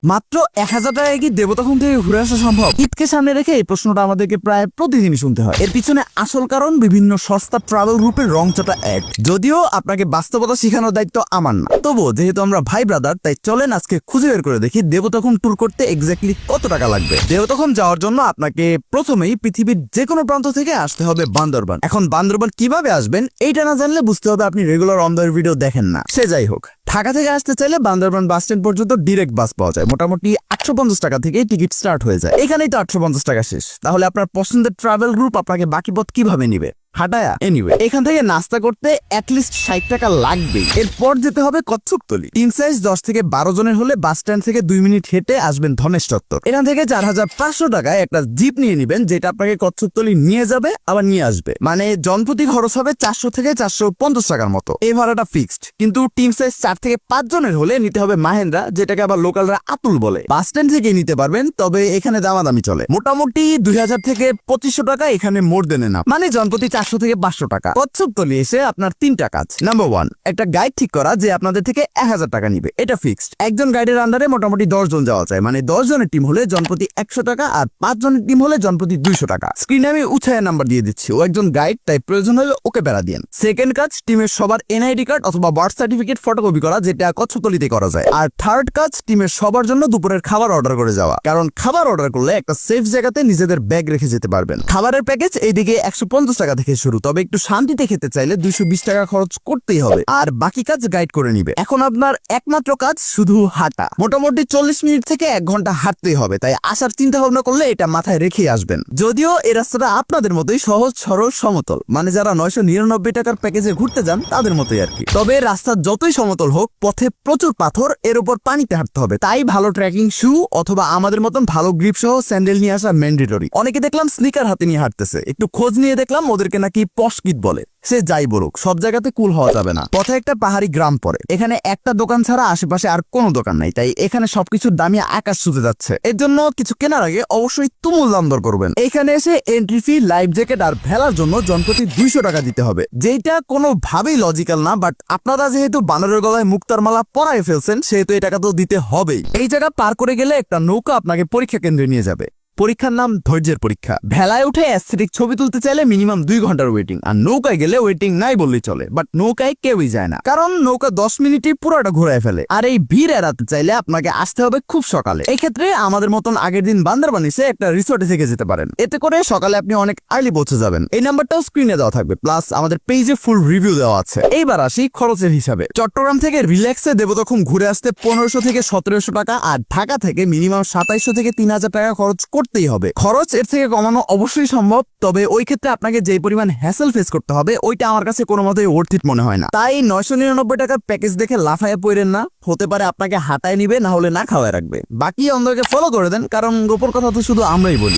মাত্র 1000 টাকায় কি দেবতখন থেকে ঘুরে আসা সম্ভব? ঈদকে সামনে রেখে এই প্রশ্নটা আমাদেরকে প্রায় প্রতিদিনই শুনতে হয়। এর পিছনে আসল কারণ বিভিন্ন সস্তা ট্রাভেল গ্রুপের রংচটা অ্যাড। যদিও আপনাকে বাস্তবতা শেখানোর দায়িত্ব আমার না, তবুও যেহেতু আমরা ভাই ব্রাদার, তাই চলেন আজকে খুঁজে বের করে দেখি দেবতখন ট্যুর করতে এক্স্যাক্টলি কত টাকা লাগবে। দেবতখন যাওয়ার জন্য আপনাকে প্রথমেই পৃথিবীর যে কোনো প্রান্ত থেকে আসতে হবে বান্দরবান। এখন বান্দরবান কিভাবে আসবেন এইটা না জানলে বুঝতে হবে আপনি রেগুলার অন দ্য ভিডিও দেখেন না। সে যাই হোক, ঢাকা থেকে আসতে চাইলে বান্দরবান বাস স্ট্যান্ড পর্যন্ত ডিরেক্ট বাস পাওয়া যায়। মোটামুটি 850 টাকা থেকে টিকিট স্টার্ট হয়ে যায়। এখানেই তো 850 টাকা শেষ। তাহলে আপনার পছন্দের ট্রাভেল গ্রুপ আপনাকে বাকি পথ কিভাবে নিবে? হাটায়া। এনিওয়ে, এখান থেকে নাস্তা করতে অ্যাটলিস্ট 60 টাকা লাগবেই। এরপর যেতে হবে কচ্ছপতলি। টিম সাইজ 10 থেকে 12 জনের হলে বাস স্ট্যান্ড থেকে 2 মিনিট হেঁটে আসবেন ধনেশ চত্বর। এখান থেকে 4500 টাকায় একটা জিপ নিয়ে নিবেন, যেটা আপনাকে কচ্ছপতলি নিয়ে যাবে আবার নিয়ে আসবে। মানে জনপ্রতি খরচ হবে 400 থেকে 450 টাকার মতো। এই ভাড়াটা ফিক্সড, কিন্তু টিম সাইজ 4 থেকে 5 জনের হলে নিতে হবে মাহেন্দ্রা, যেটাকে আবার লোকালরা আতুল বলে। বাস স্ট্যান্ড থেকে নিতে পারবেন, তবে এখানে দামাদামি চলে। মোটামুটি 2000 থেকে 2500 টাকা এখানে মোর দেনে না, মানে জনপ্রতি 400 থেকে 500 টাকা। কচ্ছপতলি এসে আপনার 3টা কাজ। নাম্বার 1, একটা গাইড ঠিক করা যে আপনাদের থেকে 1000 টাকা নিবে, এটা ফিক্সড। একজন গাইডের আন্ডারে মোটামুটি 10 জন যাওয়া যায়, মানে 10 জনের টিম হলে জনপ্রতি 100 টাকা, আর 5 জনের টিম হলে জনপ্রতি 200 টাকা। স্ক্রিনে আমি উৎসাহের নাম্বার দিয়ে দিচ্ছি, ও একজন গাইড, তাই প্রয়োজন হলে ওকে বেড়া দিন। সেকেন্ড কাজ, টিমের সবার এনআইডি কার্ড অথবা বার্থ সার্টিফিকেট ফটোকপি করা, যেটা কচ্ছপতলিতে করা যায়। আর থার্ড কাজ, টিমের সবার জন্য দুপুরের খাবার অর্ডার করে যাওয়া, কারণ খাবার অর্ডার করলে একটা সেফ জায়গাতে নিজেদের ব্যাগ রেখে যেতে পারবেন। খাবারের প্যাকেজ এইদিকে 150 টাকা থেকে শুরু, তবে একটু শান্তিতে খেতে চাইলে 220 টাকা খরচ করতেই হবে, আর বাকি কাজ গাইড করে নিবে। এখন আপনার একমাত্র কাজ শুধু হাঁটা। মোটামুটি 40 মিনিট থেকে 1 ঘন্টা হাঁটতেই হবে, তাই আসার চিন্তা ভাবনা করলে এটা মাথায় রেখেই আসবেন। যদিও এই রাস্তাটা আপনাদের মতোই সহজ সরল সমতল, মানে যারা 999 টাকার প্যাকেজে ঘুরতে যান তাদের মতোই আর কি। তবে রাস্তা যতই সমতল হোক, পথে প্রচুর পাথর, এর উপর পানিতে হাঁটতে হবে, তাই ভালো ট্রেকিং শু অথবা আমাদের মতন ভালো গ্রিপ সহ স্যান্ডেল নিয়ে আসা ম্যান্ডেটরি। অনেকে দেখলাম স্নিকার হাতে নিয়ে হাঁটতেছে, একটু খোঁজ নিয়ে দেখলাম ওদেরকে নাকি পশকিট বলে। সে যাই বলুক, সব জায়গাতে কুল হওয়া যাবে না। পথে একটা পাহাড়ি গ্রাম পড়ে, এখানে একটা দোকান ছাড়া আশেপাশে আর কোনো দোকান নাই, তাই এখানে সবকিছুর দামই আকাশ ছুতে যাচ্ছে। এর জন্য কিছু কেনার আগে অবশ্যই তুমুল দাম দর করবেন। এখানে এসে এন্ট্রি ফি, লাইফ জ্যাকেট আর ভেলার জন্য জনপ্রতি 200 টাকা দিতে হবে, যেটা কোনোভাবেই লজিক্যাল না। বাট আপনারা যেহেতু বানরের গলায় মুক্তার মালা পরায় ফেলছেন, সেহেতু এই টাকা তো দিতে হবেই। এই জায়গা পার করে গেলে একটা নৌকা আপনাকে পরীক্ষা কেন্দ্রে নিয়ে যাবে। পরীক্ষার নাম ধৈর্যের পরীক্ষা। ভেলায় উঠে অ্যাস্থেটিক ছবি তুলতে চাইলে মিনিমাম 2 ঘন্টার ওয়েটিং, আর নৌকায় গেলে ওয়েটিং নাই বললেই চলে। বাট নৌকায় কেউই যায় না, কারণ নৌকা 10 মিনিটই পুরোটা ঘুরায় ফেলে। আর এই ভিড় এড়াতে চাইলে আপনাকে আসতে হবে খুব সকালে। এই ক্ষেত্রে আমাদের মতন আগের দিন বান্দরবান এসে একটা রিসোর্টে থেকে যেতে পারেন, এতে করে সকালে আপনি অনেক আর্লি পৌঁছে যাবেন। এই নাম্বারটাও স্ক্রিনে দেওয়া থাকবে, প্লাস আমাদের পেজে ফুল রিভিউ দেওয়া আছে। এইবার আসি খরচের হিসাবে। চট্টগ্রাম থেকে রিল্যাক্সে দেবতখন ঘুরে আসতে 1500 থেকে 1700 টাকা, আর ঢাকা থেকে মিনিমাম 2700 থেকে 3000 টাকা খরচ করতেই হবে। খরচ এর থেকে কমানো অবশ্যই সম্ভব, তবে ওই ক্ষেত্রে আপনাকে যে পরিমাণ হ্যাসেল ফেস করতে হবে, ওইটা আমার কাছে কোনো মতেই ওর্থ ইট মনে হয় না। তাই 999 টাকার প্যাকেজ দেখে লাফায় পড়েন না, হতে পারে আপনাকে হাঁটায় নিবে, না হলে না খাওয়ায় রাখবে। বাকি অন্ধকে ফলো করে দেন, কারণ গোপন কথা তো শুধু আমরাই বলি।